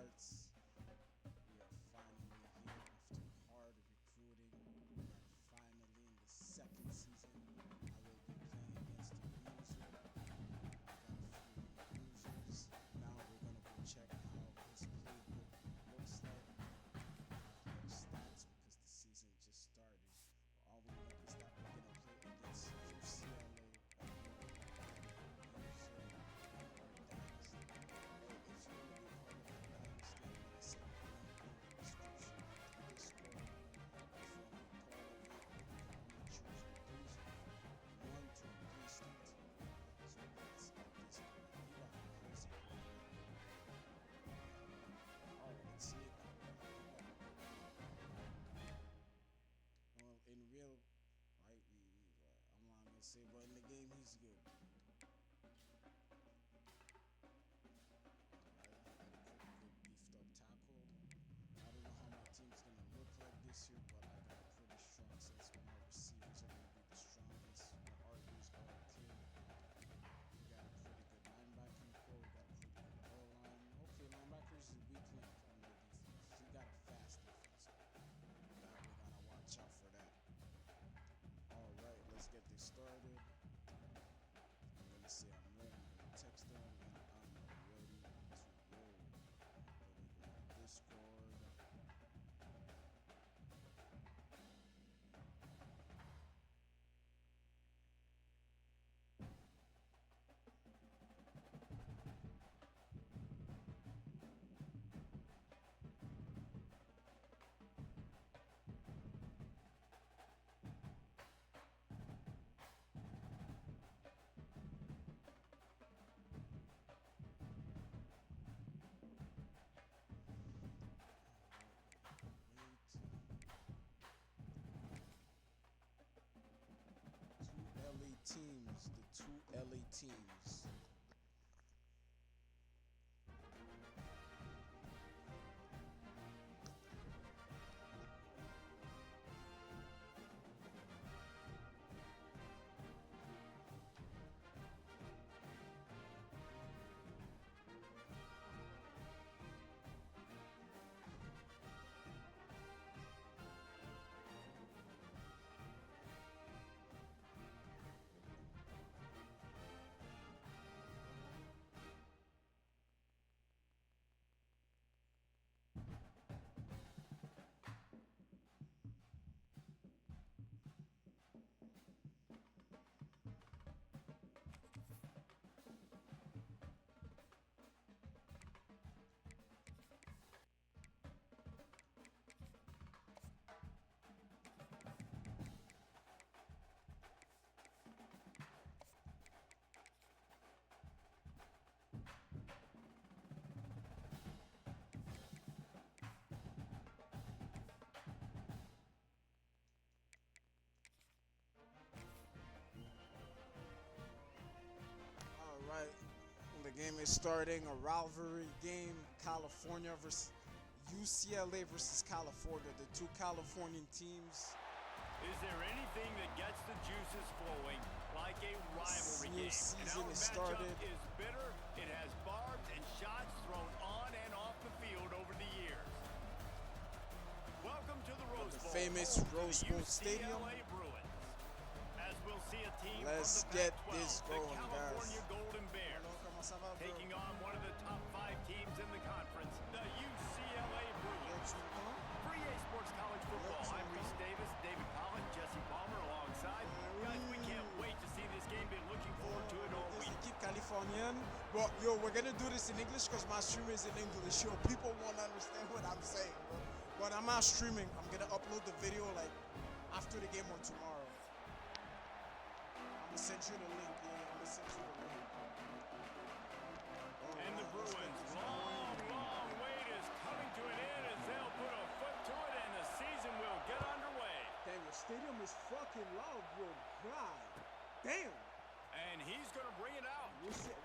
starts. We are finally here after hard recruiting. We are finally in the second season. I will be playing against the user. I got a few users. Now we're gonna go check how his playbook looks like. Their stats because the season just started. All we know is that we're gonna play against UCLA Dynasty. Oh, if you want to be part of the Dynasty, I'm gonna say the link in the description. Discord. If you want to be part of it, you can only choose one to increase that team. So let's get this going. We got a crazy player. Oh, let's see it now. Well, in real, right, I'm not gonna say, but in the game, he's good. Alright, he got a pretty good beefed up tackle. I don't know how my team's gonna look like this year, but I got a pretty strong sense when our receivers are gonna be the strongest. When our R's are clear. We got a pretty good linebacking core. We got a pretty good O-line. Okay, linebackers is a weak link on their defense. We got a fast defense. That we gotta watch out for that. Alright, let's get this started. I'm gonna say I'm ready. I'm gonna text them and I'm ready to roll. Let me go on Discord. LA teams, the two LA teams. All right, the game is starting. A rivalry game. California versus UCLA versus California. The two Californian teams. Is there anything that gets the juices flowing like a rivalry New game? season And our is matchup started. is bitter. It has barbs and shots thrown on and off the field over the years. Welcome to the Rose Bowl, famous home to Rose the Bowl UCLA Stadium. Bruins. As we'll see a team Let's from the get Pac-12, this the going, California guys. Golden Bears, Hello, comment ça va, bro? taking on one of the top 5 teams in the conference, the UCLA Bruins. For EA Sports College Football, I'm Reese Davis, David Collins, Jesse Palmer alongside. Guys, we can't wait to see this game. Been looking forward to it all This week. équipe californienne. Well, yo, we're gonna do this in English because my stream is in English. Yo, people won't understand what I'm saying, bro. But I'm not streaming. I'm gonna upload the video like after the game or tomorrow. I'm gonna send you the link. Yeah, I'm gonna send you the link. And the Bruins' long wait is coming to an end as they'll put a foot to it and the season will get underway. Damn, your stadium is fucking loud, bro. God damn. And he's going to bring it out.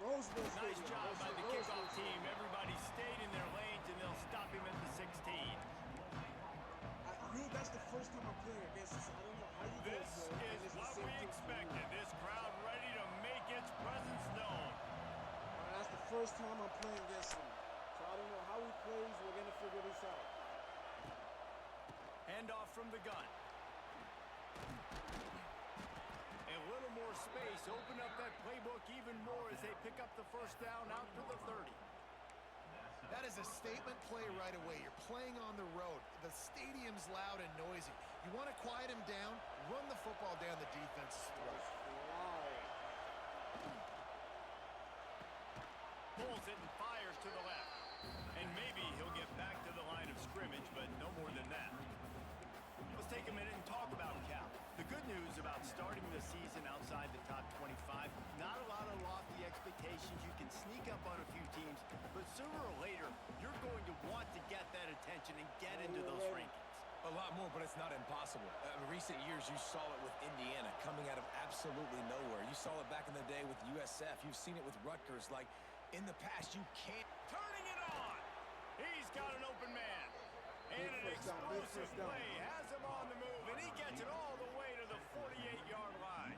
Rose Bowl Nice Stadium. job by the Rose Bowl kickoff team. Everybody stayed in their lanes and they'll stop him at the 16. That's the first time I'm playing against this. I don't know how you This is what we expected. This crowd ready to make its presence known. That's the first time I'm playing against him. So I don't know how he plays. Handoff from the gun. A little more space. Open up that playbook even more as they pick up the first down out to the 30. That is a statement play right away. You're playing on the road. The stadium's loud and noisy. You want to quiet him down, run the football down the defense's throat. Pulls it and fires to the left. And maybe he'll get back to the line of scrimmage, but no more than that. Let's take a minute and talk about Cal. The good news about starting the season outside the top 25, not a lot of lofty expectations. You can sneak up on a few teams, but sooner or later, you're going to want to get that attention and get into those rankings. A lot more, but it's not impossible. In recent years, you saw it with Indiana coming out of absolutely nowhere. You saw it back in the day with USF. You've seen it with Rutgers. Like, in the past, you can't... Turning it on! He's got an open man. And an explosive play. Has him on the move, and he gets it all the way to the 48-yard line.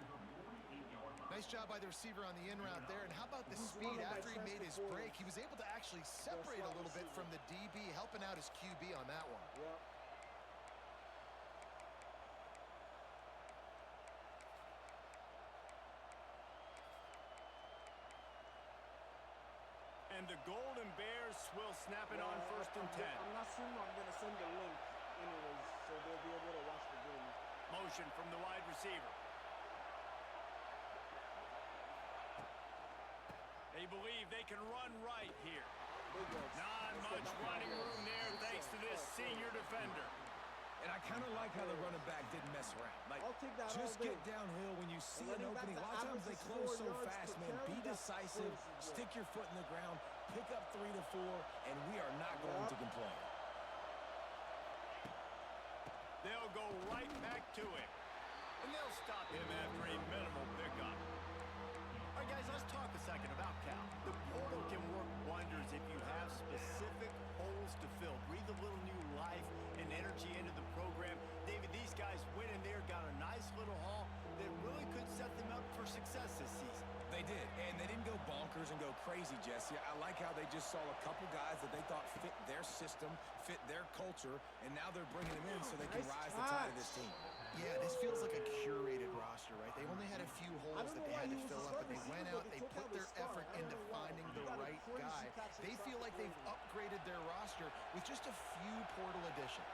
Nice job by the receiver on the in route there. And how about the speed after he made his break? He was able to actually separate a little bit from the DB, helping out his QB on that one. And the Golden Bears will snap it on 1st and 10. I'm not assuming I'm going to send the link anyways, so they'll be able to watch the game. Motion from the wide receiver. They believe they can run right here. Not much running room there thanks to this senior defender. And I kind of like how the running back didn't mess around. Like, I'll take that just all get day. downhill when you see an running back opening. A that lot of times they averages close 4 so yards fast, per man. Be carry, that's decisive, crazy, stick your foot in the ground, pick up 3 to 4, and we are not going to complain. They'll go right back to him. And they'll stop him after a minimal pickup. All right, guys, let's talk a second about Cal. The portal can work wonders if you have specific holes to fill. Breathe a little new life and energy into the program. David, these guys went in there, got a nice little haul that really could set them up for success this season. They did, and they didn't go bonkers and go crazy, Jesse. I like how they just saw a couple guys that they thought fit their system, fit their culture, and now they're bringing them in so they can rise the tide of this team. Yeah, this feels like a curated roster, right? They only had a few holes that they had to fill up, but they went out, they put their effort into finding the right guy. They feel like they've upgraded their roster with just a few portal additions.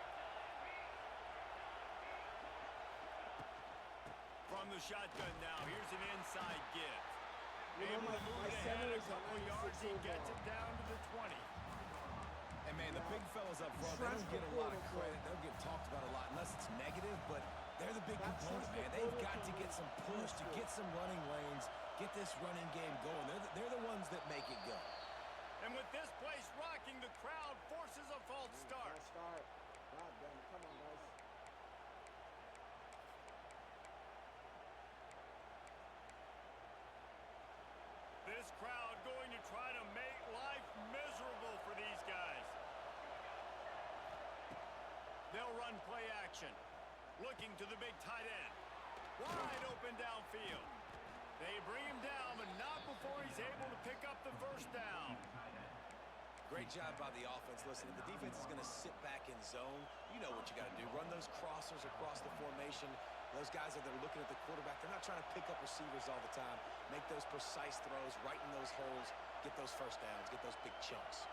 From the shotgun now, here's an inside give. You know, Able to move my it center ahead a is couple a yards, he 96 gets it overall. down to the 20. And, man, the big fellas up front, they don't get a lot of credit. They don't get talked about a lot unless it's negative, but they're the big component, man. They've got to get some push, to get some running lanes, get this running game going. They're the ones that make it go. And with this place rocking, the crowd forces a false start. Nice start. God damn, come on, guys. This crowd going to try to make life miserable for these guys. They'll run play action. Looking to the big tight end. Wide open downfield. They bring him down, but not before he's able to pick up the first down. Great job by the offense. Listen, if the defense is going to sit back in zone, you know what you got to do. Run those crossers across the formation. Those guys that are looking at the quarterback, they're not trying to pick up receivers all the time. Make those precise throws, right in those holes, get those first downs, get those big chunks.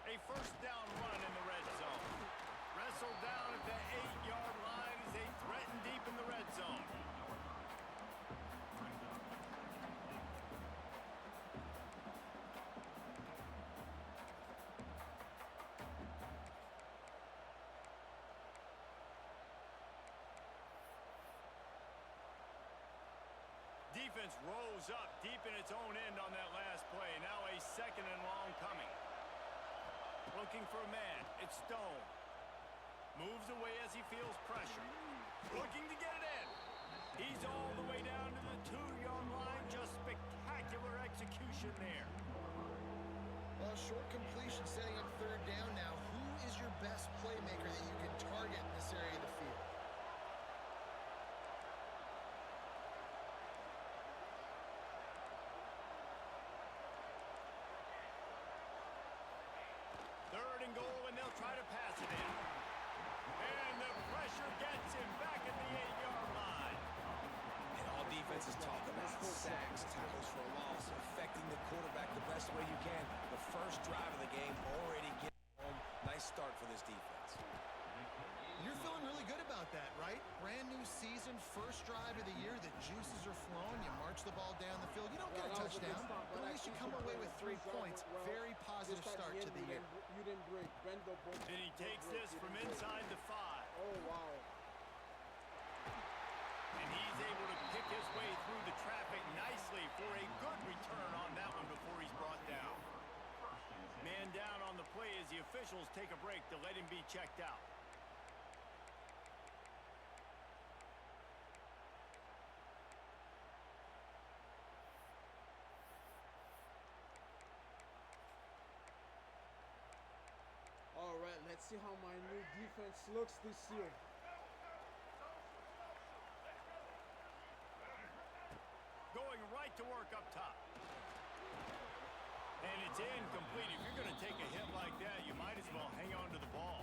A first down run in the red zone. Wrestled down at the 8-yard line as they threaten deep in the red zone. Defense rose up deep in its own end on that last play. Now a 2nd and long coming. Looking for a man. It's Stone. Moves away as he feels pressure. Looking to get it in. He's all the way down to the 2-yard line. Just spectacular execution there. Well, short completion setting up 3rd down now. Who is your best playmaker that you can target in this area of the field? try to pass it in. And the pressure gets him back at the 8-yard line. And all defenses talk about sacks, tackles for a loss, affecting the quarterback the best way you can. The first drive of the game already getting home. Nice start for this defense. You're feeling really good about that, right? Brand new season, first drive of the year. The juices are flowing. You march the ball down the field. You don't get a touchdown, but at least you come away with 3 points. Very positive start to the year. You didn't break. Bend the ball. And he takes this from inside the 5. Oh, wow. And he's able to pick his way through the traffic nicely for a good return on that one before he's brought down. Man down on the play as the officials take a break to let him be checked out. All right, let's see how my new defense looks this year. Going right to work up top. And it's incomplete. If you're going to take a hit like that, you might as well hang on to the ball.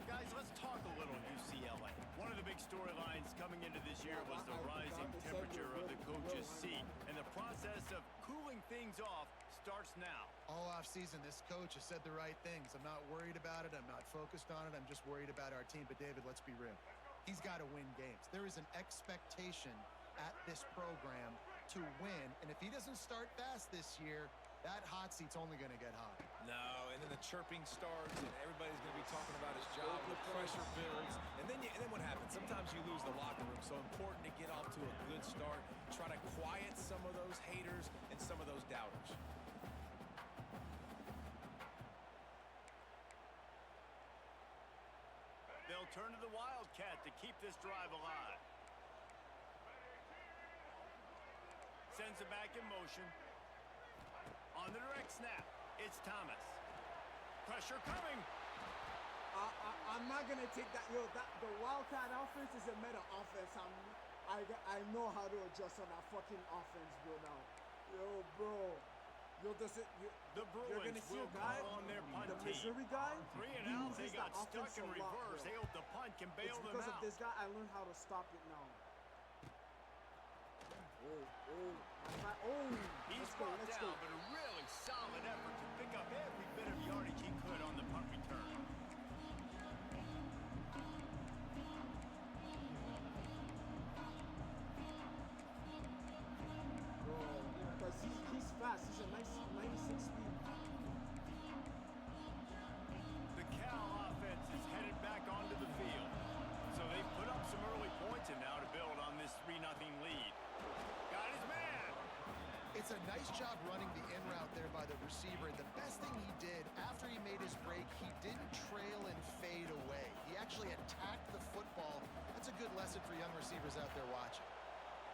Guys, let's talk a little UCLA. One of the big storylines coming into this year was the rising temperature of the coach's seat. And the process of cooling things off starts now. All offseason, this coach has said the right things. I'm not worried about it. I'm not focused on it. I'm just worried about our team. But, David, let's be real. He's got to win games. There is an expectation at this program to win. And if he doesn't start fast this year, that hot seat's only going to get hot. No, and then the chirping starts, and everybody's going to be talking about his job. The pressure builds, and then what happens? Sometimes you lose the locker room. So important to get off to a good start. Try to quiet some of those haters and some of those doubters. They'll turn to the Wildcat to keep this drive alive. Sends it back in motion. On the direct snap, it's Thomas. Pressure coming. I'm not gonna take that. Yo, the Wildcat offense is a meta offense. I know how to adjust on that fucking offense, bro. Now, yo, bro. Yo, the Bruins you're gonna see will a guy, call on their punt the team. Missouri guy. 3 and he out, uses they got that stuck offense in a lot, reverse. bro. They hope the punt can bail It's them because of out. this guy. I learned how to stop it now. He's brought down, but a really solid effort to pick up every bit of yardage he could on the punt return. Because he's fast. He's a nice 96 speed. The Cal offense is headed back onto the field. So they've put up some early points and now to build on this 3-0 lead. Got his man. It's a nice job running the in route there by the receiver. And the best thing he did after he made his break, he didn't trail and fade away. He actually attacked the football. That's a good lesson for young receivers out there watching.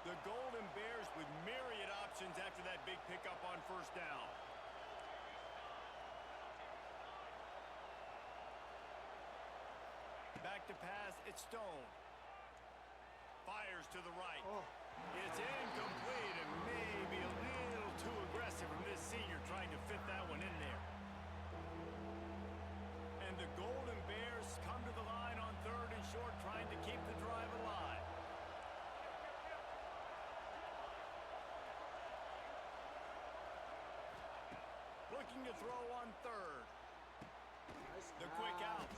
The Golden Bears with myriad options after that big pickup on first down. Back to pass, it's Stone. Fires to the right. It's incomplete and maybe a little too aggressive from this senior trying to fit that one in there. And the Golden Bears come to the line on 3rd and short, trying to keep the drive alive. Looking to throw on 3rd. The quick out.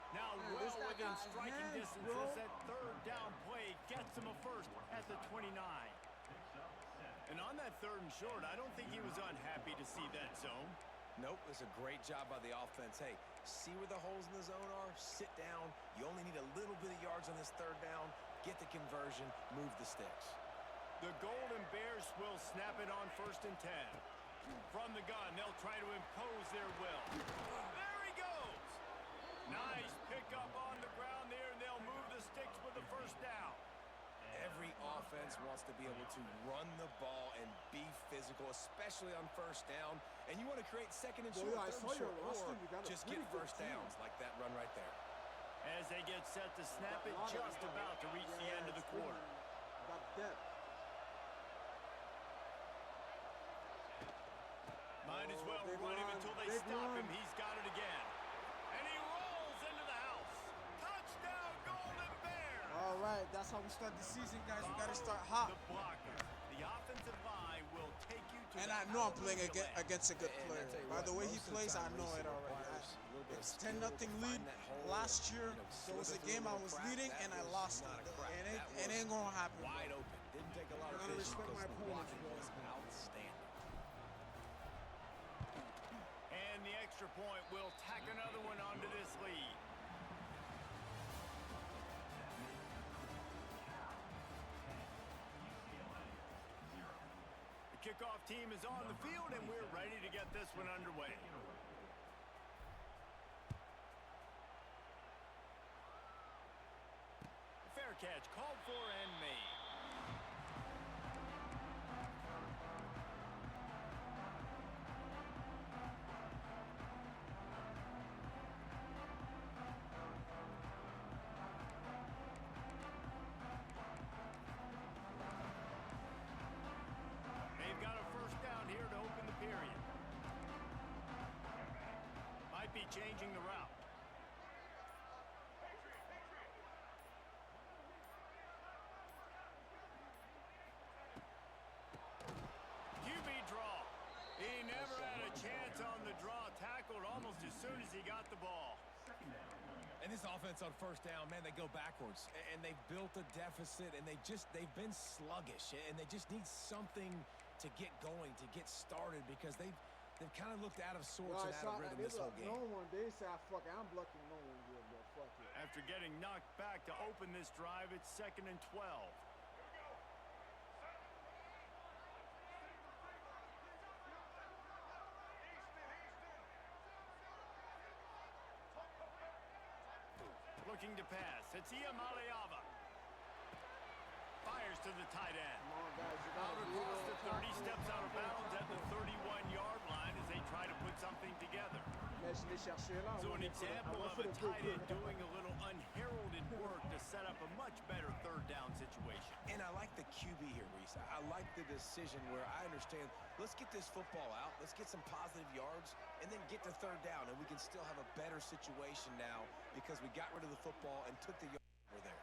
Now well within striking distance as that 3rd down play gets him a first at the 29. And on that 3rd and short, I don't think he was unhappy to see that zone. Nope, it's a great job by the offense. Hey, see where the holes in the zone are, sit down. You only need a little bit of yards on this 3rd down. Get the conversion, move the sticks. The Golden Bears will snap it on 1st and 10. From the gun, they'll try to impose their will. There he goes! Nice pickup on the ground there, and they'll move the sticks with the 1st down. Every offense wants to be able to run the ball and be physical, especially on 1st down. And you want to create 2nd and short, 3rd and short, or just get 1st downs like that run right there. As they get set to snap it, just about to reach the end of the quarter. Got depth. Might as well run him until they stop him. He's got it again. And he That's how we start the season, guys. We gotta start hot. The blocker. The offensive line will take you to And I know I'm playing against a good player. By the way he plays, I know it already. It's 10-0 lead. Last year, there was a game I was leading and I lost it. And it ain't gonna happen. Wide open. Didn't take a lot of gotta vision respect my because the opponents, blocking bro. was outstanding. And the extra point will tack another one onto this lead. The kickoff team is on the field, and we're ready to get this one underway. Fair catch called for and made. They've got a first down here to open the period. Might be changing the route. QB draw. He never had a chance on the draw. Tackled almost as soon as he got the ball. And this offense on first down, man, they go backwards. And they've built a deficit, and they've been sluggish. And they just need something to get going, to get started, because they've kind of looked out of sorts and out of rhythm this whole game. No one, they say, fuck it, I'm blocking no one here, bro. Fuck it. After getting knocked back to open this drive, it's 2nd and 12. Looking to pass. It's Iamaleava. Fires to the tight end. Come on, guys, you Out gotta be across the able 30, steps out of bounds at the 31-yard line as they try to put something together. So an example of a tight end doing a little unheralded work to set up a much better third down situation. And I like the QB here, Reese. I like the decision where I understand, let's get this football out, let's get some positive yards, and then get to third down, and we can still have a better situation now because we got rid of the football and took the yards over there.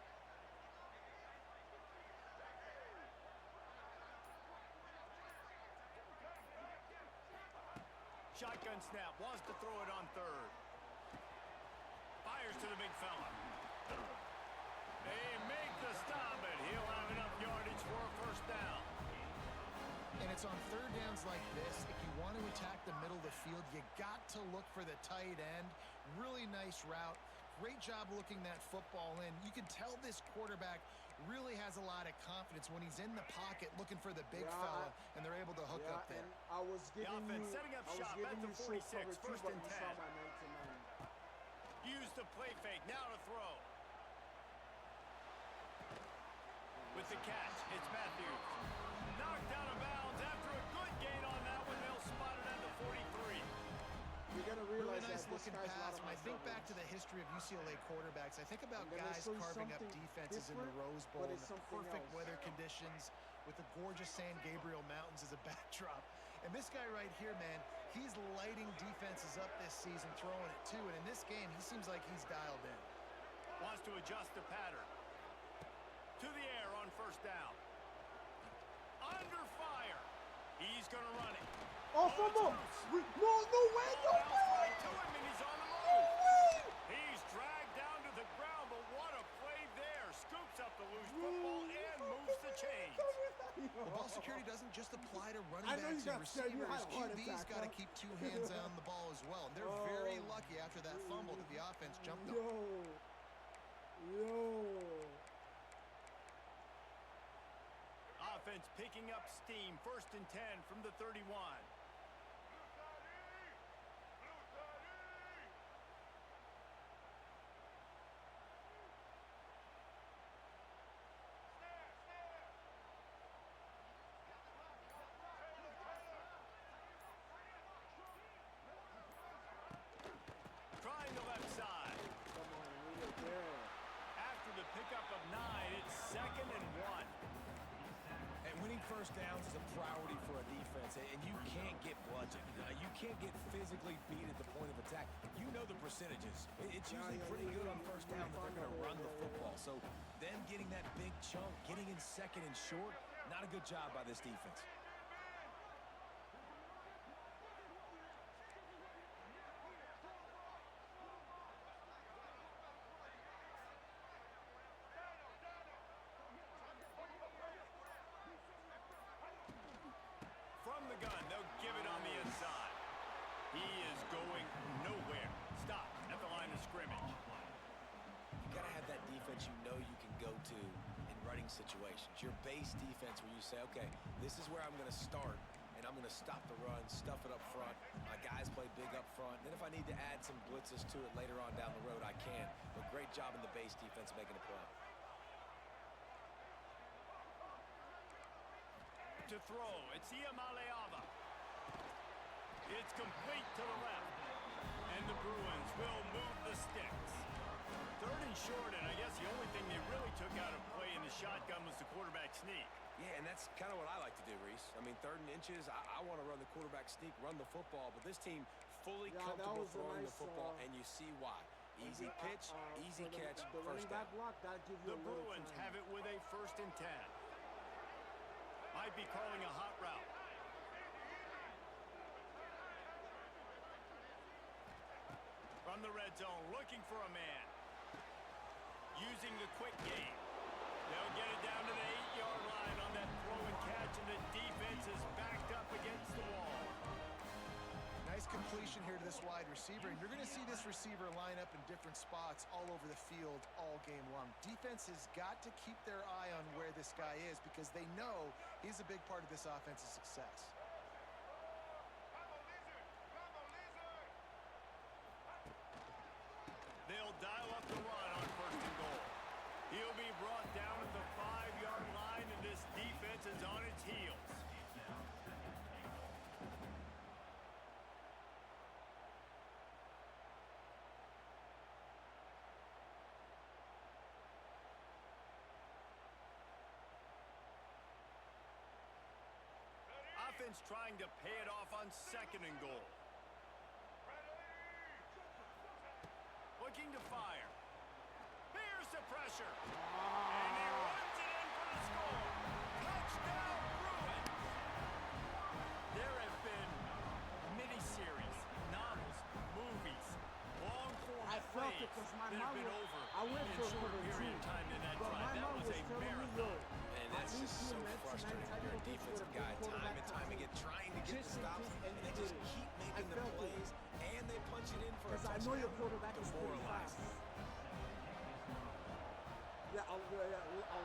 Shotgun snap, wants to throw it on third. Fires to the big fella. They make the stop, and he'll have enough yardage for a first down. And it's on third downs like this, if you want to attack the middle of the field, you got to look for the tight end. Really nice route. Great job looking that football in. You can tell this quarterback really has a lot of confidence when he's in the pocket looking for the big fella, and they're able to hook up there. And I was giving offense setting up shop at the 46, 1st and 10. Use the play fake, now to throw. With the catch, it's Matthews. Knocked out of bounds after a good gain on that one. They'll spot it at the 43. You gotta realize Really nice that looking pass. When I think back to the history of UCLA quarterbacks, I think about guys carving up defenses in the Rose Bowl in the perfect weather conditions with the gorgeous San Gabriel Mountains as a backdrop. And this guy right here, man, he's lighting defenses up this season, throwing it too. And in this game, he seems like he's dialed in. Wants to adjust the pattern. To the air on first down. Under fire. He's going to run it. Oh, fumble! No way, no way! Right to him, and he's on the move. He's dragged down to the ground, but what a play there. Scoops up the loose football and moves the chains. The ball security doesn't just apply to running backs and receivers. QB's got to keep two hands on the ball as well. And they're very lucky after that fumble that the offense jumped on. Offense picking up steam. 1st and 10 from the 31. Trying the left side. After the pickup of 9, it's 2nd and 1. And winning first downs is a priority for a defense, and you can't get bludgeoned. You can't get physically beat at the point of attack. You know the percentages. It's usually pretty good on first down that they're going to run the football. So them getting that big chunk, getting in second and short, not a good job by this defense. From the gun, they'll give it on the inside. He is going nowhere. Stop at the line of scrimmage. You got to have that defense you know you can go to in running situations. Your base defense where you say, okay, this is where I'm going to start, and I'm going to stop the run, stuff it up front. My guys play big up front. Then if I need to add some blitzes to it later on down the road, I can. But great job in the base defense making a play. To throw, it's Iamaleava. It's complete to the left. And the Bruins will move the sticks. Third and short, and I guess the only thing they really took out of play in the shotgun was the quarterback sneak. Yeah, and that's kind of what I like to do, Reese. I mean, 3rd and inches, I want to run the quarterback sneak, run the football, but this team fully comfortable throwing the football, and you see why. Easy pitch, easy catch, first down. The Bruins have it with a 1st and 10. Might be calling a hot route. From the red zone, looking for a man. Using the quick game. They'll get it down to the 8-yard line on that throw and catch, and the defense is backed up against the wall. Nice completion here to this wide receiver, and you're going to see this receiver line up in different spots all over the field all game long. Defense has got to keep their eye on where this guy is because they know he's a big part of this offense's success. They'll dial up the run on 1st and goal. He'll be brought down at the 5-yard line, and this defense is on its heels. Offense trying to pay it off on 2nd and goal. Looking to fire. Here's the pressure. And he runs it in for the score. Touchdown, Bruins. There have been miniseries, novels, movies, long-form plays that have been over in a short period of time in that drive. That was a marathon. And that's just so frustrating when you're a defensive guy. Time and time again, trying to get the stops, and they just keep making the plays, and they punch it in for a touchdown. I know your quarterback is pretty fast. Yeah, a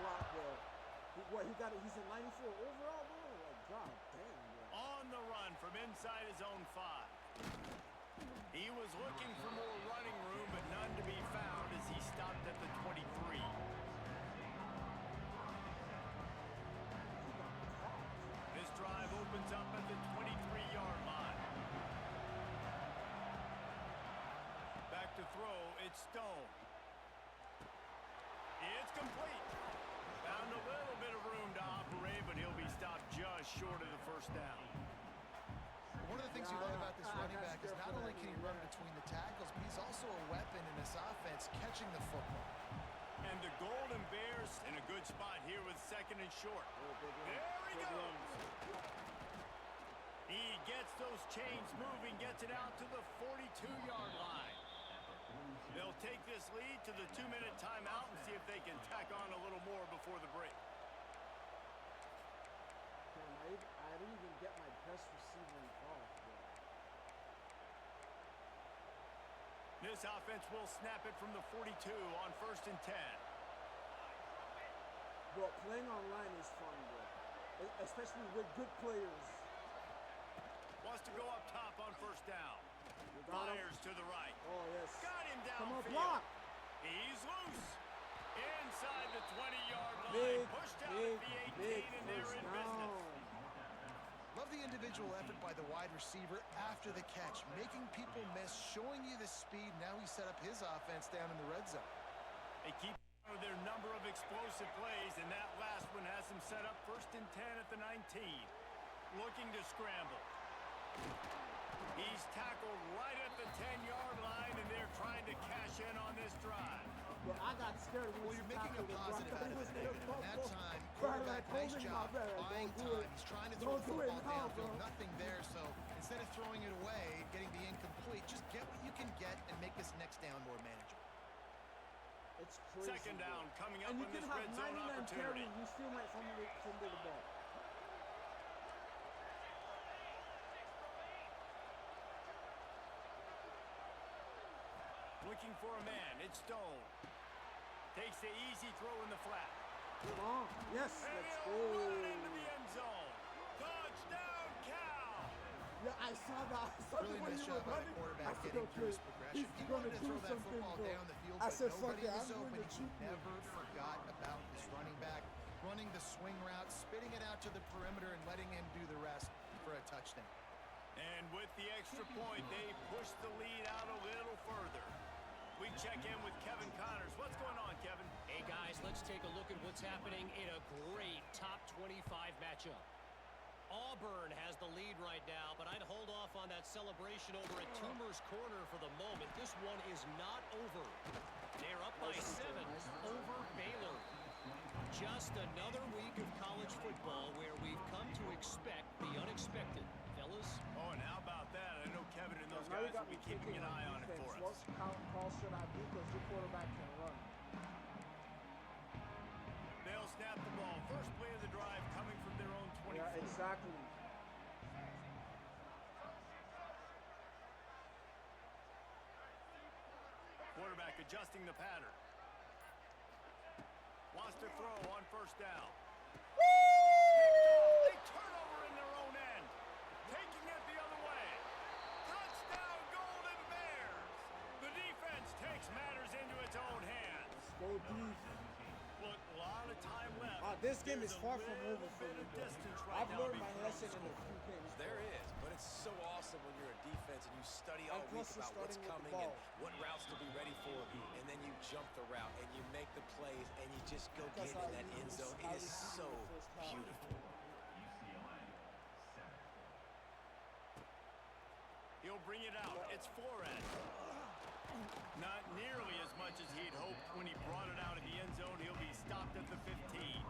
lot, bro. He's a 94 overall, bro? Like, god damn, bro. On the run from inside his own 5. He was looking for more running room, but none to be found as he stopped at the 23. This drive opens up at the 23-yard line. Back to throw, it's Stone. It's complete. Found a little bit of room to operate, but he'll be stopped just short of the 1st down. One of the things you love about this running back is not only can he run between the tackles, but he's also a weapon in this offense catching the football. And the Golden Bears in a good spot here with 2nd and short. There he goes. He gets those chains moving, gets it out to the 42-yard line. They'll take this lead to the 2-minute timeout and see if they can tack on a little more before the break. I didn't even get my best receiver involved, bro. This offense will snap it from the 42 on 1st and 10. Bro, playing online is fun, bro. Especially with good players. Wants to go up top on 1st down. Fires to the right. Oh, yes. Got him Come on, downfield. block. He's loose. Inside the 20-yard line. Pushed out at the 18, and they're in business. Love the individual effort by the wide receiver after the catch, making people miss, showing you the speed. Now he set up his offense down in the red zone. They keep their number of explosive plays, and that last one has them set up 1st and 10 at the 19. Looking to scramble. He's tackled right at the 10-yard line, and they're trying to cash in on this drive. But I got scared beard Well, once you're he making a tackled him, bro. I positive thought out he of was the gonna negative. And that fumble. time, Bro, quarterback, like, nice holding my job, beard, like, buying don't do time. it. He's trying to throw Don't the do it football now, downfield, bro. nothing there. So instead of throwing it away, getting the incomplete, just get what you can get and make this next down more manageable. It's crazy. Second down coming up And you on can this have red zone 99 opportunity. carries, you still might fumble the ball. Looking for a man. It's Stone. Takes the easy throw in the flat. Come on. Yes, And let's he'll go. run it into the end zone. Touchdown, Cal. Yeah, I saw that. I saw Really when nice you job were by the running. quarterback I said, getting through okay, his progression. he's He gonna wanted to do throw that something, football bro. down the field, I but said, fuck nobody it, was I'm going open. to He shoot you. never forgot about his running back, running the swing route, spitting it out to the perimeter, and letting him do the rest for a touchdown. And with the extra point, they push the lead out a little further. We check in with Kevin Connors. What's going on, Kevin? Hey, guys, let's take a look at what's happening in a great top 25 matchup. Auburn has the lead right now, but I'd hold off on that celebration over at Toomer's Corner for the moment. This one is not over. They're up by 7 over Baylor. Just another week of college football where we've come to expect the unexpected. Fellas? Oh, and how about that? I know Kevin and those Now you guys got will me be keeping thinking an on eye on it defense. for What us. call should I do? Because your quarterback can run. They'll snap the ball. First play of the drive coming from their own 24. Yeah, exactly. Quarterback adjusting the pattern. Wants to throw on first down. They turn over in their own end. Taking it the other way. Touchdown, Golden Bears. The defense takes matters into its own hands. Go deep. Look, a lot of time left. This game is There's far a from little over for bit me, of bro. distance right I've now learned my before lesson the in a score. few games. There is, but it's so awesome when you're a defense and you study all And week plus you're about what's starting with the coming and ball. what routes to be ready for, and then you jump the route and you make the plays and you just go Because get in I that end use- zone. I It is received so the first half. beautiful. He'll bring it out. It's Flores. Not nearly as much as he'd hoped when he brought it out of the end zone. He'll be stopped at the 15.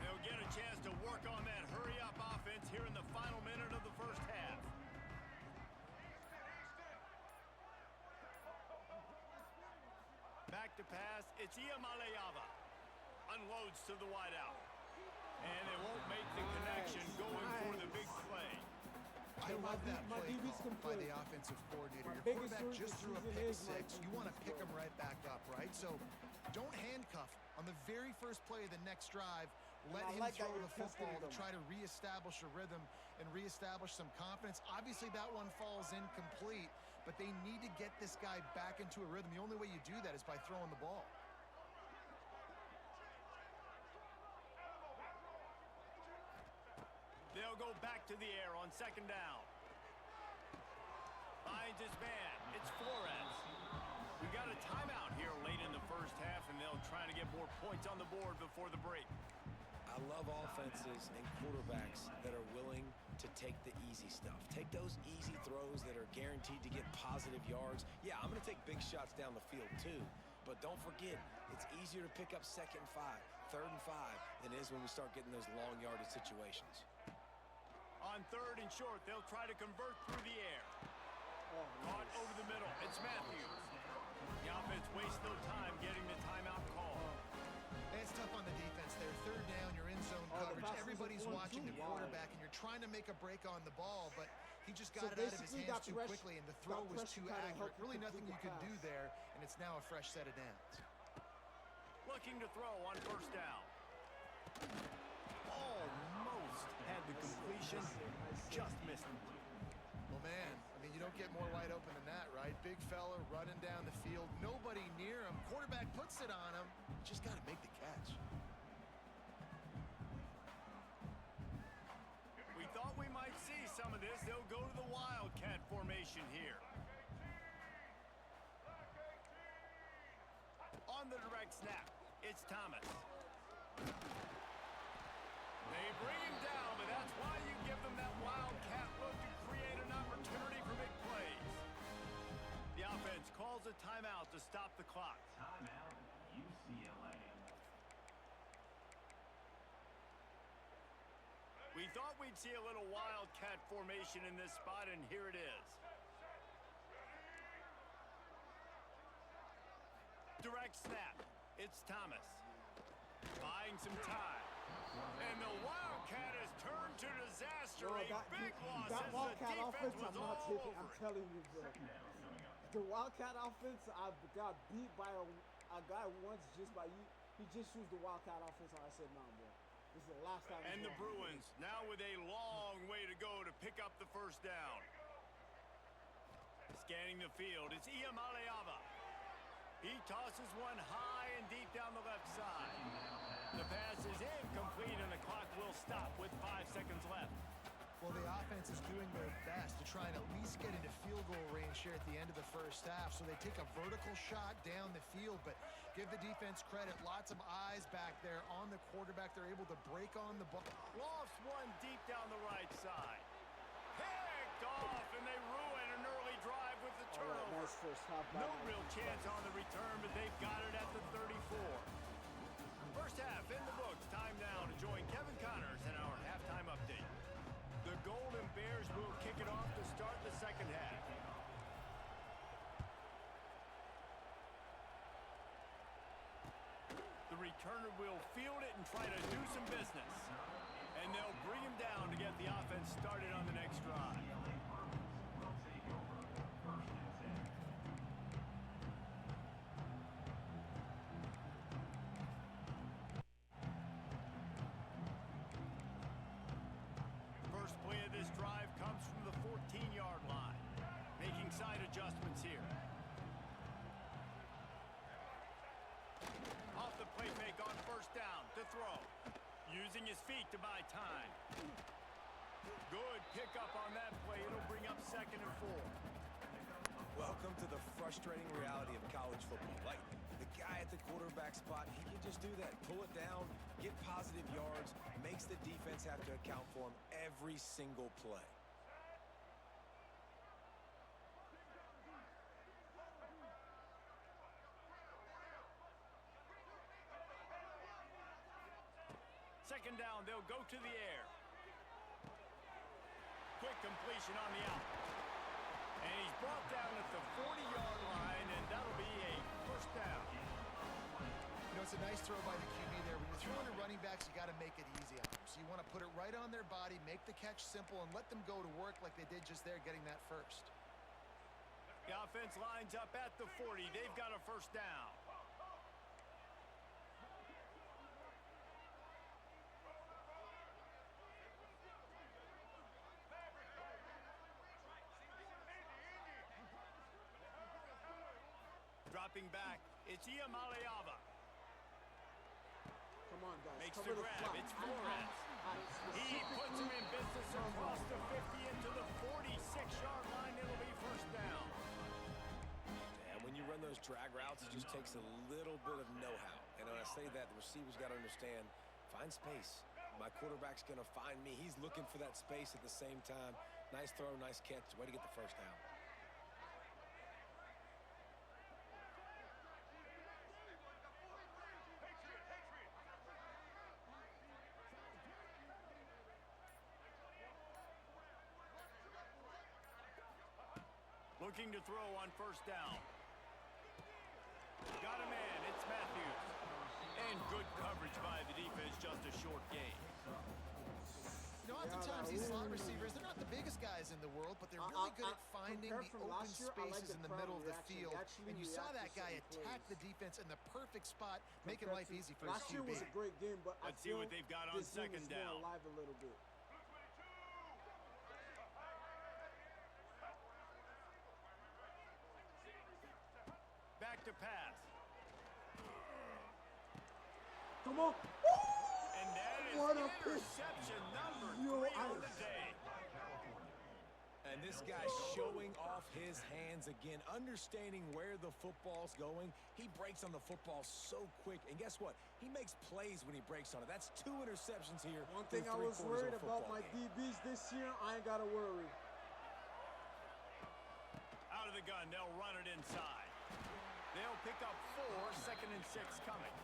They'll get a chance to work on that hurry-up offense here in the final minute of the first half. Back to pass, it's Iamaleava. Unloads to the wideout. And it won't make the connection going for the big play. I love that my play DB's call can by play. the offensive coordinator. My Your biggest quarterback worry just this threw a season pick is my six. You want to DBs, pick bro. him right back up, right? So don't handcuff on the very first play of the next drive. Let I him like that throw you're the football testing to them. try to reestablish a rhythm and reestablish some confidence. Obviously, that one falls incomplete, but they need to get this guy back into a rhythm. The only way you do that is by throwing the ball. They'll go back to the air on second down. Finds his man. It's Flores. We got a timeout here late in the first half, and they'll try to get more points on the board before the break. I love offenses and quarterbacks that are willing to take the easy stuff. Take those easy throws that are guaranteed to get positive yards. Yeah, I'm going to take big shots down the field too. But don't forget, it's easier to pick up 2nd and 5, 3rd and 5 than it is when we start getting those long yardage situations. On 3rd and short, they'll try to convert through the air. Oh, Caught nice. over the middle. It's Matthews. The offense wastes no time getting the timeout call. It's tough on the defense there. 3rd down, you're in zone Oh, the coverage. pass was Everybody's a 1-2. watching the Wow. quarterback, and you're trying to make a break on the ball, but he just So got it out of his basically hands that too pressure- quickly, and the throw that was pressure too kinda accurate. helped Really him nothing you complete could the do pass. there, and it's now a fresh set of downs. Looking to throw on first down. Almost had the completion. Just missed it. Well, man, I mean, you don't get more wide open than that, right? Big fella running down the field, nobody near him. Quarterback puts it on him. Just got to make the catch. We thought we might see some of this. They'll go to the Wildcat formation here. On the direct snap, it's Thomas. a timeout to stop the clock. Timeout, UCLA. We thought we'd see a little wildcat formation in this spot, and here it is. Direct snap. It's Thomas. Buying some time. And the Wildcat has turned to disaster. Bro, A big loss that as the Wildcat defense offense, was I'm not all taking. over. I'm telling you, bro. The Wildcat offense, I got beat by a guy once just by you. He just used the Wildcat offense, and I said, nah, bro. This is the last time. And the Bruins now with a long way to go to pick up the first down. Scanning the field, it's Iamaleava. He tosses one high and deep down the left side. The pass is incomplete, and the clock will stop with 5 seconds left. Well, the offense is doing their best to try and at least get into field goal range here at the end of the first half. So they take a vertical shot down the field, but give the defense credit. Lots of eyes back there on the quarterback. They're able to break on the ball. Lofts one deep down the right side. Picked off, and they ruin an early drive with the turnover. Nice first half. No real chance on the return, but they've got it at the 34. First half in the books. Time now to join Kevin Connors in our halftime update. The Golden Bears will kick it off to start the second half. The returner will field it and try to do some business. And they'll bring him down to get the offense started on the next drive. First play of this drive comes from the 14-yard line. Making side adjustments here. Off the play fake on first down to throw. Using his feet to buy time. Good pickup on that play. It'll bring up 2nd and 4. Welcome to the frustrating reality of college football. Like, the guy at the quarterback spot, he can just do that. Pull it down, get positive yards, makes the defense have to account for him every single play. Second down, they'll go to the air. Quick completion on the out. And he's brought down at the 40-yard line, and that'll be a first down. You know, it's a nice throw by the QB there. When you're throwing to running backs, you got to make it easy on them. So you want to put it right on their body, make the catch simple, and let them go to work like they did just there, getting that first. The offense lines up at the 40. They've got a first down. Dropping back, it's Iamaleava. Come on, guys. Makes Cover the the grab, flop. it's Flores. He puts him in business across the 50 into the 46-yard line. It'll be first down. And when you run those drag routes, it just takes a little bit of know-how. And when I say that, the receiver's got to understand, find space. My quarterback's going to find me. He's looking for that space at the same time. Nice throw, nice catch. Way to get the first down. Looking to throw on first down. Got a man, it's Matthews. And good coverage by the defense, just a short gain. You know, oftentimes these slot receivers, they're not the biggest guys in the world, but they're really good at finding the open spaces in the middle of the field. And you saw that guy attack the defense in the perfect spot, making life easy for his QB. Last year was a great game, but Let's see what they've got on second down. Alive a little bit. Back to pass. Come on. And that is What a interception number 3 on the day. And this guy showing off his hands again, understanding where the football's going. He breaks on the football so quick. And guess what? He makes plays when he breaks on it. That's 2 interceptions here. One thing I was worried about my DBs this year, I ain't got to worry. Out of the gun, they'll run it inside. They'll pick up 4, 2nd and 6 coming.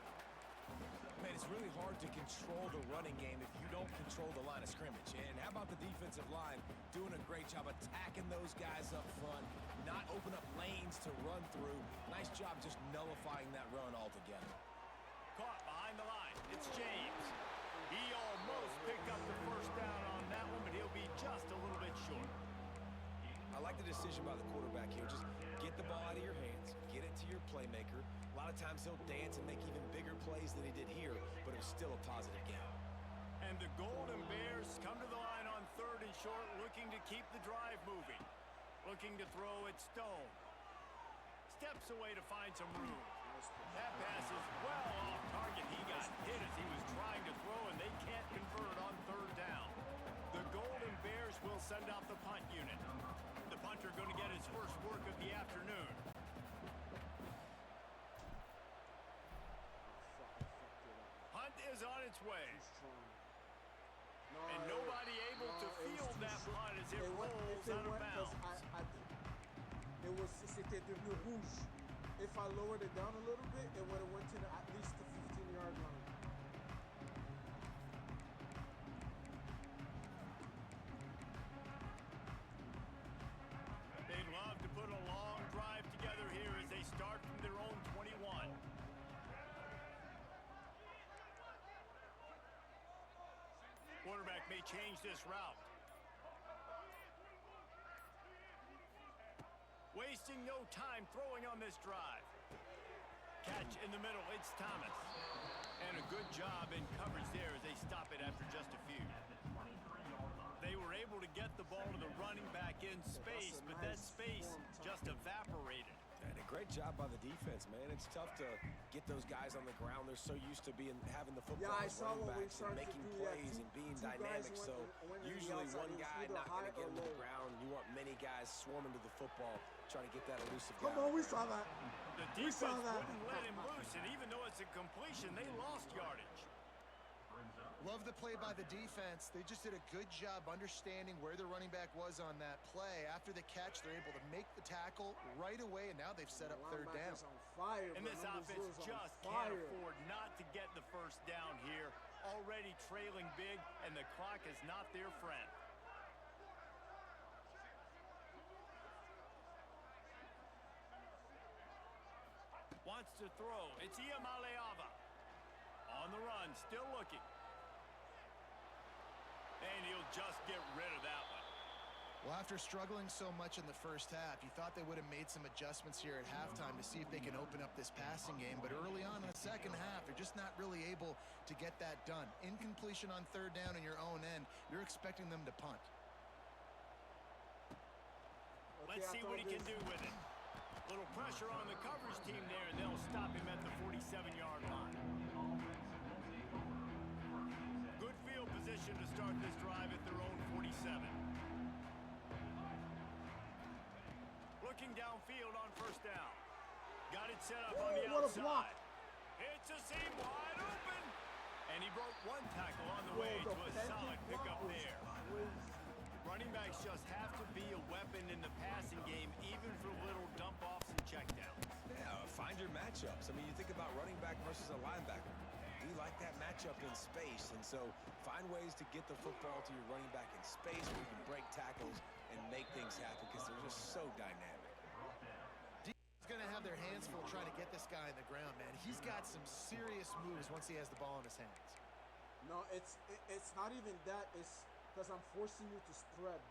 Man, it's really hard to control the running game if you don't control the line of scrimmage. And how about the defensive line doing a great job attacking those guys up front, not open up lanes to run through. Nice job just nullifying that run altogether. Caught behind the line. It's James. He almost picked up the first down on that one, but he'll be just a little bit short. I like the decision by the quarterback here. Just get the ball out of your hands, get it to your playmaker. A lot of times he'll dance and make even bigger plays than he did here, but it was still a positive game. And the Golden Bears come to the line on 3rd and short, looking to keep the drive moving. Looking to throw it Stone. Steps away to find some room. That pass is well off target. He got hit as he was trying to throw, and they can't convert on 3rd down. The Golden Bears will send out the punt unit. The punter going to get his first work of the afternoon. Punt is on its way. And nobody able to field that punt as it rolls out of bounds. C'était devenu rouge. If I lowered it down a little bit, it would have went to at least the 15-yard line. They'd love to put a long drive together here as they start from their own 21. Quarterback may change this route. Wasting no time throwing on this drive. Catch in the middle, it's Thomas. And a good job in coverage there as they stop it after just a few. They were able to get the ball to the running back in space, but that space just evaporated. And a great job by the defense, man. It's tough to get those guys on the ground. They're so used to having the football as running backs and making plays and being dynamic. So usually one guy not going to get him to the ground. You want many guys swarming to the football, trying to get that elusive guy. Come on, we saw that. The defense wouldn't let him loose, and even though it's a completion, they lost yardage. Love the play by the defense. They just did a good job understanding where the running back was on that play. After the catch, they're able to make the tackle right away, and now they've set up 3rd down. And this offense just can't afford not to get the first down here. Already trailing big, and the clock is not their friend. Wants to throw. It's Iamaleava. On the run, still looking. And he'll just get rid of that one. Well, after struggling so much in the first half, you thought they would have made some adjustments here at halftime to see if they can open up this passing game. But early on in the second half, they're just not really able to get that done. Incompletion on 3rd down in your own end, you're expecting them to punt. Let's see what he can do with it. Little pressure on the coverage team there, and they'll stop him at the 47-yard line. Good field position to start this drive at their own 47. Looking downfield on 1st down. Got it set up on the outside. It's a seam wide open. And he broke one tackle on the way to a solid pickup there. Running backs just have to be a weapon in the passing game, even for little dump-offs and checkdowns. Yeah, find your matchups. I mean, you think about running back versus a linebacker. We like that matchup in space, and so find ways to get the football to your running back in space where you can break tackles and make things happen because they're just so dynamic. He's going to have their hands full trying to get this guy on the ground, man. He's got some serious moves once he has the ball in his hands. No, it's not even that. It's because I'm forcing you to spread.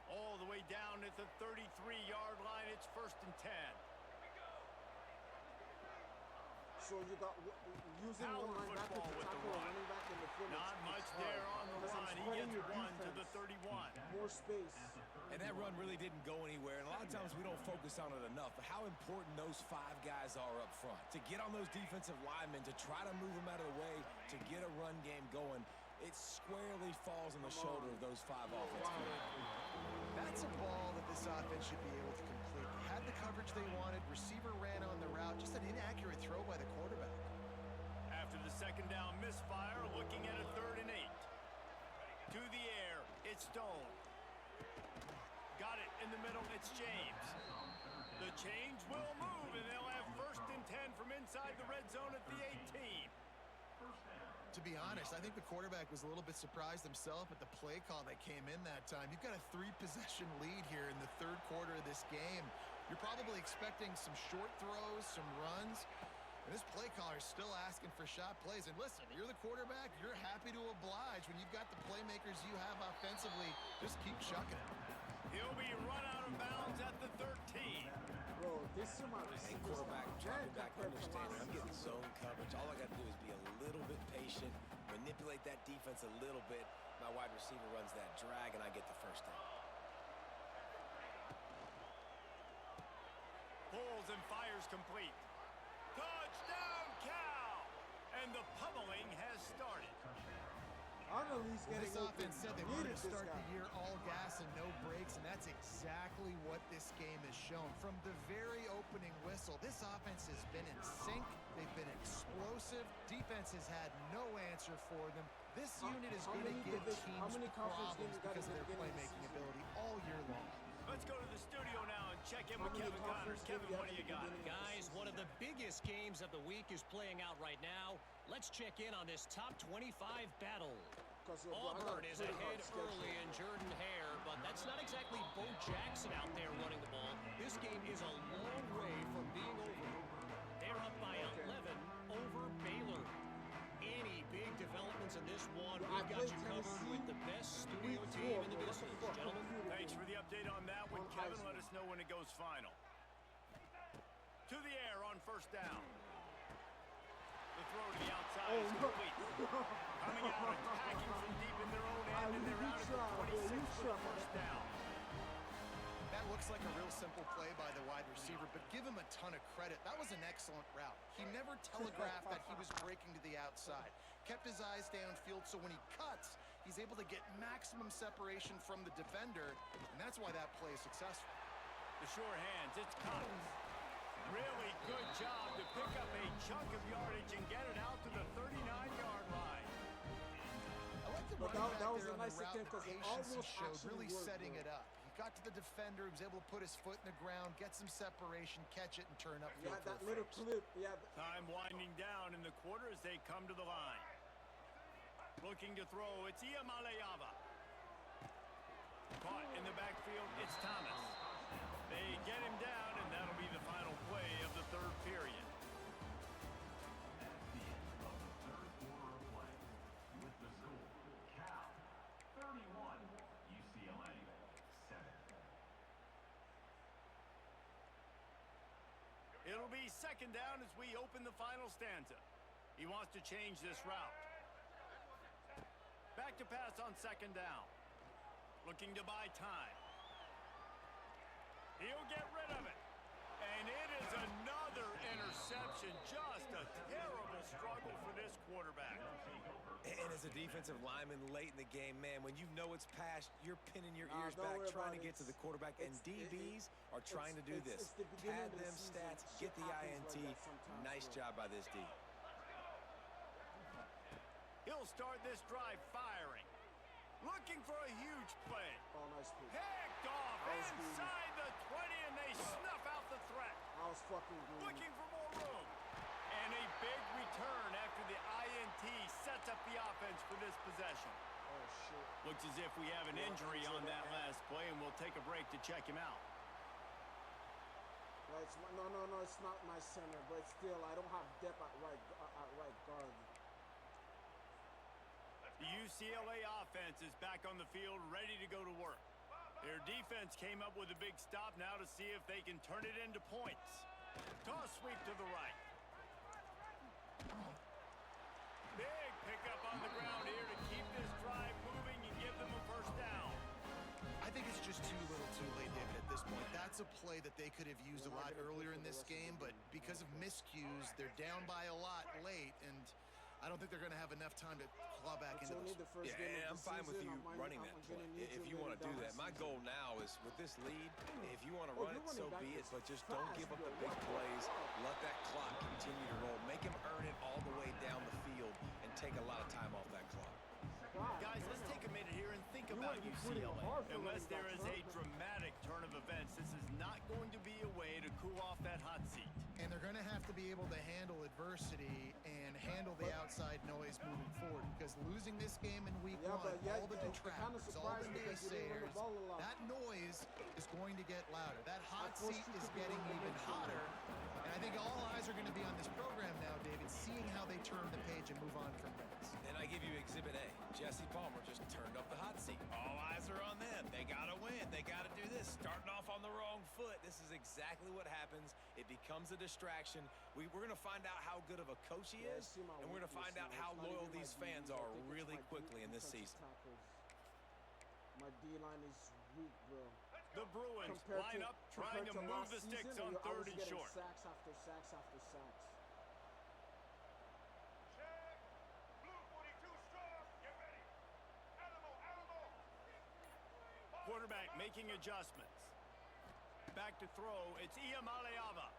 All the way down at the 33-yard line. It's 1st and 10. So you got using one linebacker to tackle a running back in the field. Not much there on the run. He gets one to the 31. More space. And that run really didn't go anywhere. And a lot of times we don't focus on it enough. But how important those 5 guys are up front. To get on those defensive linemen, to try to move them out of the way, to get a run game going. It squarely falls on the shoulder of those 5 offensive players. That's a ball that this offense should be able to complete. Had the coverage they wanted, receiver ran on the route, just an inaccurate throw by the quarterback. After the 2nd down misfire, looking at a 3rd and 8. To the air, it's Stone. Got it in the middle, it's James. The The change will move, and they'll have 1st and 10 from inside the red zone at the 18. To be honest, I think the quarterback was a little bit surprised himself at the play call that came in that time. You've got a 3-possession lead here in the 3rd quarter of this game. You're probably expecting some short throws, some runs. And this play caller is still asking for shot plays. And listen, you're the quarterback. You're happy to oblige when you've got the playmakers you have offensively. Just keep chucking it. He'll be run out of bounds at the 13. Bro, this is my Hey, quarterback, dropping back, understand I'm getting zone coverage. All I got to do is be a little bit patient, manipulate that defense a little bit. My wide receiver runs that drag, and I get the 1st down. Pulls and fires complete. Touchdown, Cal! And the pummeling has started. Arnold's getting This offense said they wanted to start the year all gas and no brakes, and that's exactly what this game has shown. From the very opening whistle, this offense has been in sync. They've been explosive. Defense has had no answer for them. This unit is going to give teams problems because of their playmaking ability all year long. Let's go to the studio now and check in with Kevin Connors. Kevin, what do you got? Guys, one of the biggest games of the week is playing out right now. Let's check in on this top 25 battle. Auburn is ahead early in Jordan Hare, but that's not exactly Bo Jackson out there running the ball. This game is a long way from being over. They're up by 11 over Baylor. Any big developments in this one, we've got you covered with the best studio team in the business, gentlemen. Thanks for the update on that one, Kevin. Let us know when it goes final. To the air on 1st down. The throw to the outside is complete. Coming out, attacking from deep in their own end, and they're out at the 26 for the 1st down. That looks like a real simple play by the wide receiver, but give him a ton of credit. That was an excellent route. He never telegraphed that he was breaking to the outside. Kept his eyes downfield, so when he cuts, he's able to get maximum separation from the defender, and that's why that play is successful. The sure hands, it's Collins. Really good job to pick up a chunk of yardage and get it out to the 39-yard line. I like the But running back that was there a on nice the route, attempt the 'cause it patience he almost showed, actually really worked, setting bro. it up. He got to the defender, he was able to put his foot in the ground, get some separation, catch it, and turn up Yeah, field that for a little first. clip. Yeah. Time winding down in the quarter as they come to the line. Looking to throw, it's Iamaleava. Caught in the backfield, it's Thomas. They get him down, and that'll be the final play of the 3rd period. That's the end of the 3rd quarter of play. With the score, Cal 31, UCLA 7. It'll be 2nd down as we open the final stanza. He wants to change this route. Back to pass on 2nd down. Looking to buy time. He'll get rid of it. And it is another interception. Just a terrible struggle for this quarterback. And as a defensive lineman late in the game, man, when you know it's past, you're pinning your ears don't back, worry trying about to it. get to the quarterback. And DBs are trying to do this. It's the beginning Pad of the them season. stats, Shit get the happens INT. like that sometimes, Nice bro. job by this D. He'll start this drive firing. Looking for a huge play. Oh, nice play. Picked off That was good. inside the 20, and they snuff out the threat. I was fucking good. Looking for more room. And a big return after the INT sets up the offense for this possession. Oh, shit. Looks as if we have an injury on that last play, and we'll take a break to check him out. Right, no, it's not my center, but still, I don't have depth at right guard. The UCLA offense is back on the field, ready to go to work. Their defense came up with a big stop now to see if they can turn it into points. Toss sweep to the right. Big pickup on the ground here to keep this drive moving and give them a 1st down. I think it's just too little too late, David, at this point. That's a play that they could have used a lot earlier in this game, but because of miscues, they're down by a lot late, and I don't think they're going to have enough time to claw back into only this. the first Yeah, game and of I'm the fine with season. you running that play. If you want to do that, my goal now is with this lead, if you want to run it, so be it, but just don't give up the big plays. Let that clock continue to roll. Make him earn it all the way down the field and take a lot of time off that clock. Guys, let's take a minute here and think about UCLA. Unless there is a dramatic turn of events, this is not not going to be a way to cool off that hot seat. And they're going to have to be able to handle adversity and handle the outside noise moving forward, because losing this game in week one, all the detractors, all the naysayers, that noise is going to get louder. That hot seat is getting even hotter. And I think all eyes are going to be on this program now, David, seeing how they turn the page and move on from this. And I give you Exhibit A. Jesse Palmer just turned up the hot seat. All eyes are on them. They got to win. They got to do this. Starting off on the wrong foot. This is exactly what happens. It becomes a distraction. We're going to find out how good of a coach he is, and we're going to find out how loyal these fans are really quickly in this season. My D-line is weak, bro. The Bruins line up trying to move the sticks on 3rd and short. Sacks after sacks after sacks. Quarterback making adjustments. Back to throw, it's Iamaleava.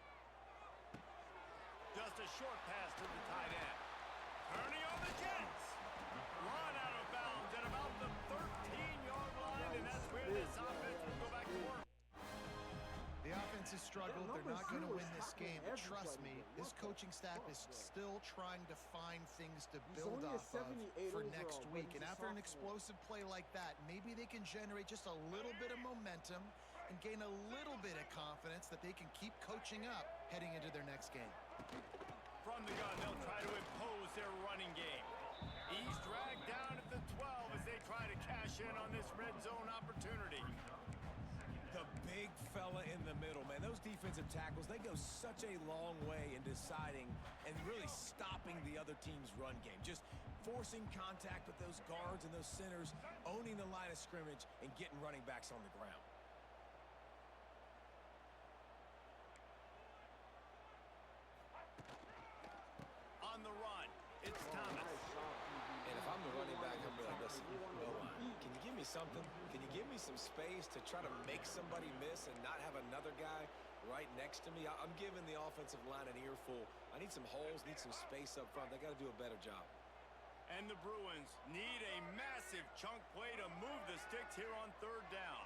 Just a short pass to the tight end. Turning on the Jets. Run out of bounds at about the 13-yard line, and that's where this offense will go back to work. The offense has struggled. They're not going to win this game. But trust me, this coaching staff is still trying to find things to build off of for next week. And after an explosive play like that, maybe they can generate just a little bit of momentum and gain a little bit of confidence that they can keep coaching up heading into their next game. From the gun, they'll try to impose their running game. He's dragged down at the 12 as they try to cash in on this red zone opportunity. The big fella in the middle, man. Those defensive tackles, they go such a long way in deciding and really stopping the other team's run game. Just forcing contact with those guards and those centers, owning the line of scrimmage, and getting running backs on the ground. On the run, it's Thomas. And if I'm the running back, I'm really, listen, no line. Can you give me something? Can you give me some space to try to make somebody miss and not have another guy right next to me? I'm giving the offensive line an earful. I need some holes, need some space up front. They got to do a better job. And the Bruins need a massive chunk play to move the sticks here on 3rd down.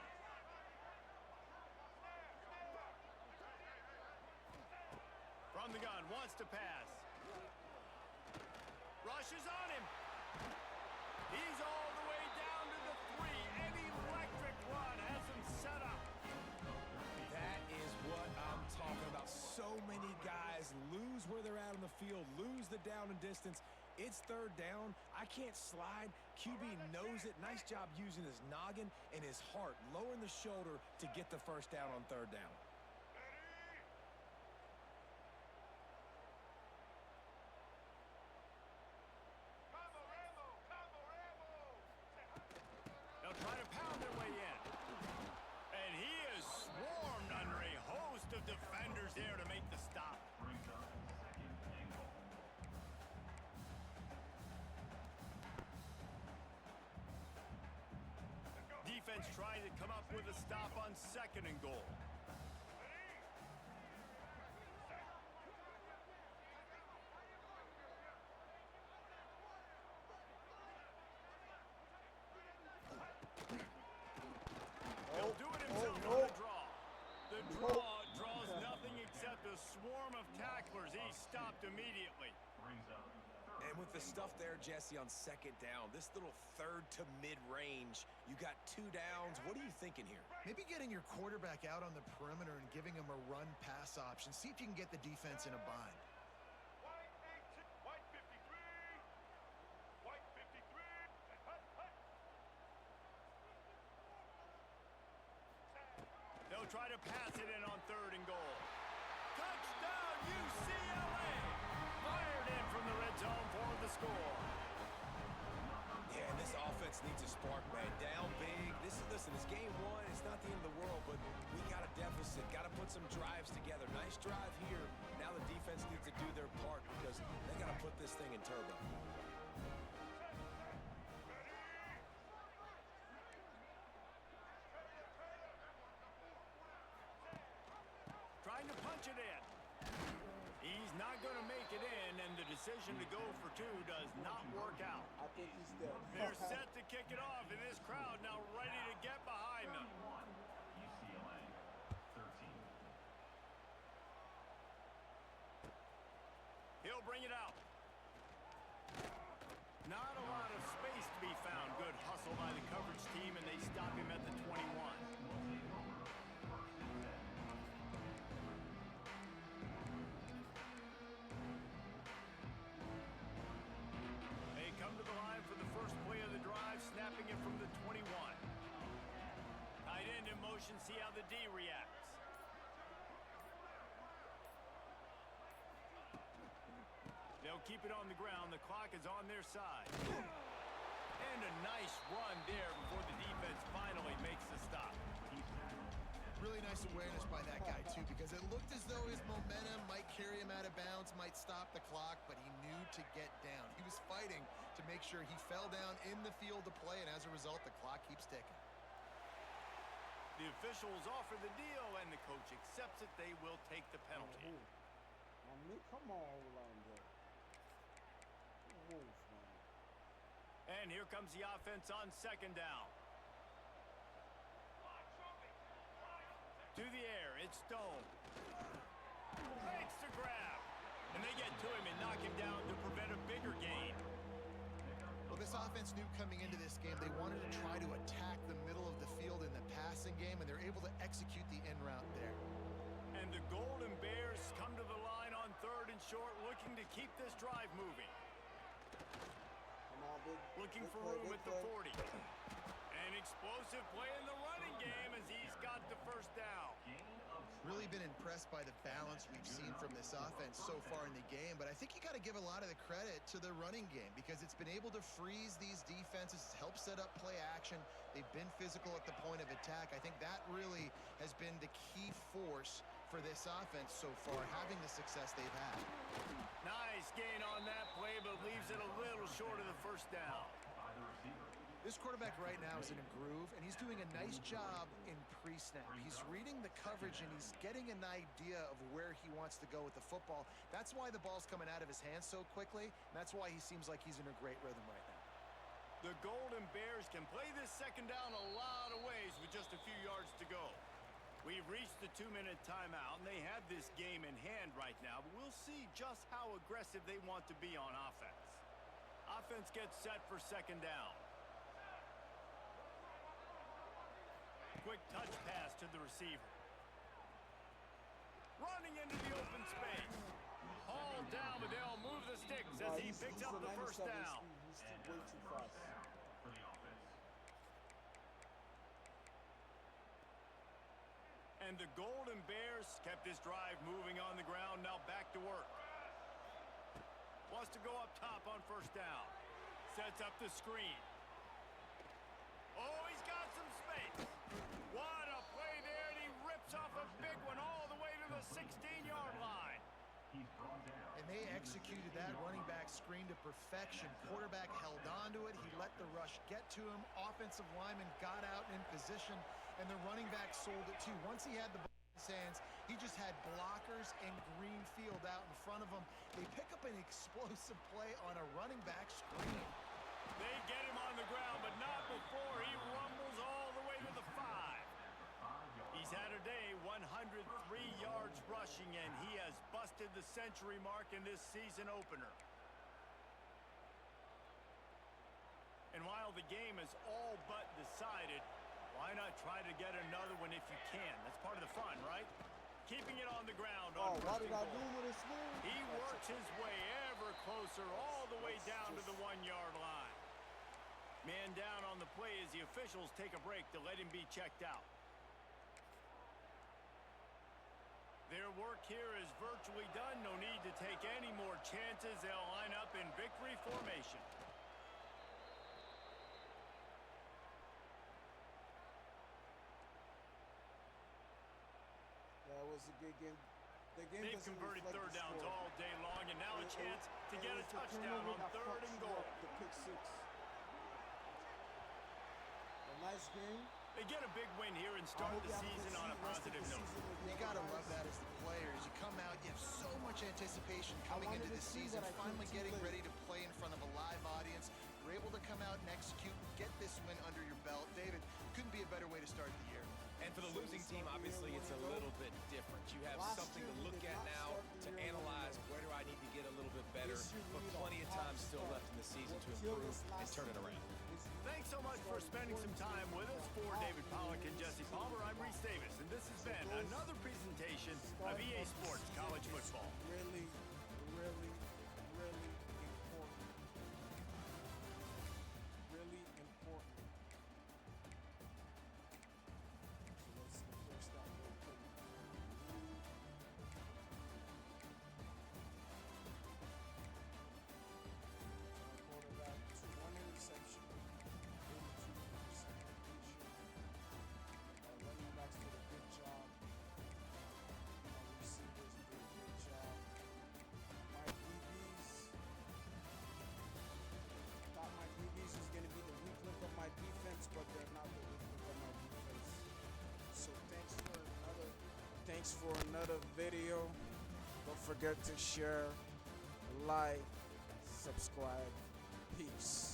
From the gun, wants to pass. Rushes on him. He's all the way down to the 3. An electric run has him set up. That is what I'm talking about. So many guys lose where they're at on the field, lose the down and distance. It's 3rd down. I can't slide. QB knows it. Nice job using his noggin and his heart, lowering the shoulder to get the 1st down on 3rd down. They'll try to pound their way in. And he is swarmed under a host of defenders there to make the stop. Brings up 2nd and goal. Defense trying to come up with a stop on 2nd and goal. He'll do it himself on the draw. The draw draws nothing except a swarm of tacklers. He's stopped immediately. Brings up 3rd. And with the stuff there, Jesse, on 2nd down, this little 3rd to mid-range, you got 2 downs. What are you thinking here? Maybe getting your quarterback out on the perimeter and giving him a run-pass option. See if you can get the defense in a bind. White 53. White 53. They'll try to pass it in on 3rd and goal. Touchdown, UCLA! Fired in from the red zone for the score. Yeah, and this offense needs a spark, man. Down big. Listen, it's game 1. It's not the end of the world, but we got a deficit. Got to put some drives together. Nice drive here. Now the defense needs to do their part because they got to put this thing in turbo. Trying to punch it in. He's not going to make it in, and the decision to go for 2 does not work out. I think he's dead. They're set to kick it off, and this crowd now ready to get behind them. 31, UCLA 13. They'll bring it out. Not a lot of space to be found. Good hustle by the coverage team, and they stop him at the 21. They come to the line for the first play of the drive, snapping it from the 21. Tight end in motion, see how the D reacts. They'll keep it on the ground. The clock is on their side. And a nice run there before the defense finally makes the stop. Really nice awareness by that guy, too, because it looked as though his momentum might carry him out of bounds, might stop the clock, but he knew to get down. He was fighting to make sure he fell down in the field to play, and as a result, the clock keeps ticking. The officials offer the deal, and the coach accepts it. They will take the penalty. Come on, Orlando. Move, man. And here comes the offense on second down. To the air, it's Stone. Makes the grab. And they get to him and knock him down to prevent a bigger gain. Well, this offense knew coming into this game they wanted to try to attack the middle of the field in the passing game, and they're able to execute the in route there. And the Golden Bears come to the line on third and short, looking to keep this drive moving. Looking for room at the 40. An explosive play in the running game as he's got the first down. Really been impressed by the balance we've seen from this offense so far in the game, but I think you got to give a lot of the credit to the running game because it's been able to freeze these defenses, help set up play action. They've been physical at the point of attack. I think that really has been the key force for this offense so far, having the success they've had. Nice gain on that play, but leaves it a little short of the first down. This quarterback right now is in a groove, and he's doing a nice job in pre-snap. He's reading the coverage, and he's getting an idea of where he wants to go with the football. That's why the ball's coming out of his hands so quickly, and that's why he seems like he's in a great rhythm right now. The Golden Bears can play this second down a lot of ways with just a few yards to go. We've reached the 2-minute timeout, and they have this game in hand right now, but we'll see just how aggressive they want to be on offense. Offense gets set for second down. Quick touch pass to the receiver. Running into the open space. Hauled down, but they'll move the sticks as he picks up the first down. He's way too fast. And the Golden Bears kept this drive moving on the ground, now back to work. Wants to go up top on first down. Sets up the screen. Oh, he's got some space. What a play there, and he rips off a big one all the way to the 16-yard line. And they executed that running back screen to perfection. Quarterback held on to it. He let the rush get to him. Offensive lineman got out in position, and the running back sold it too. Once he had the ball in his hands, he just had blockers and green field out in front of him. They pick up an explosive play on a running back screen. They get him on the ground, but not before he rumbles all the way to the 5. He's had a day, 103 yards rushing, and he has busted the century mark in this season opener. And while the game is all but decided, why not try to get another one if you can? That's part of the fun, right? Keeping it on the ground. Oh, what did I do with this move? He works his way ever closer, all the way down to the 1-yard line. Man down on the play as the officials take a break to let him be checked out. Their work here is virtually done. No need to take any more chances. They'll line up in victory formation. That was a good game. The game They've converted third downs all day long, and now a chance to get a touchdown on third and goal. The pick 6. A nice game. They get a big win here and start the season on a positive note. You got to love that as the players. You come out, you have so much anticipation coming into this season, finally getting ready to play in front of a live audience. You're able to come out and execute and get this win under your belt. David, couldn't be a better way to start the year. And for the losing team, obviously, it's a little bit different. You have something to look at now to analyze where do I need to get a little bit better, but plenty of time still left in the season to improve and turn it around. Thanks so much for spending some time with us. For David Pollack and Jesse Palmer, I'm Reese Davis, and this has been another presentation of EA Sports College Football. Really, really, really important. Really important. So let's enforce that real quick. Quarterback, 1 interception, 82% completion. Running backs did a good job. Receivers did a good job. My DBs, thought my DBs was going to be the weak link of my defense, but they're not the weak link of my defense. So thanks for another video. Don't forget to share, like, subscribe. Peace.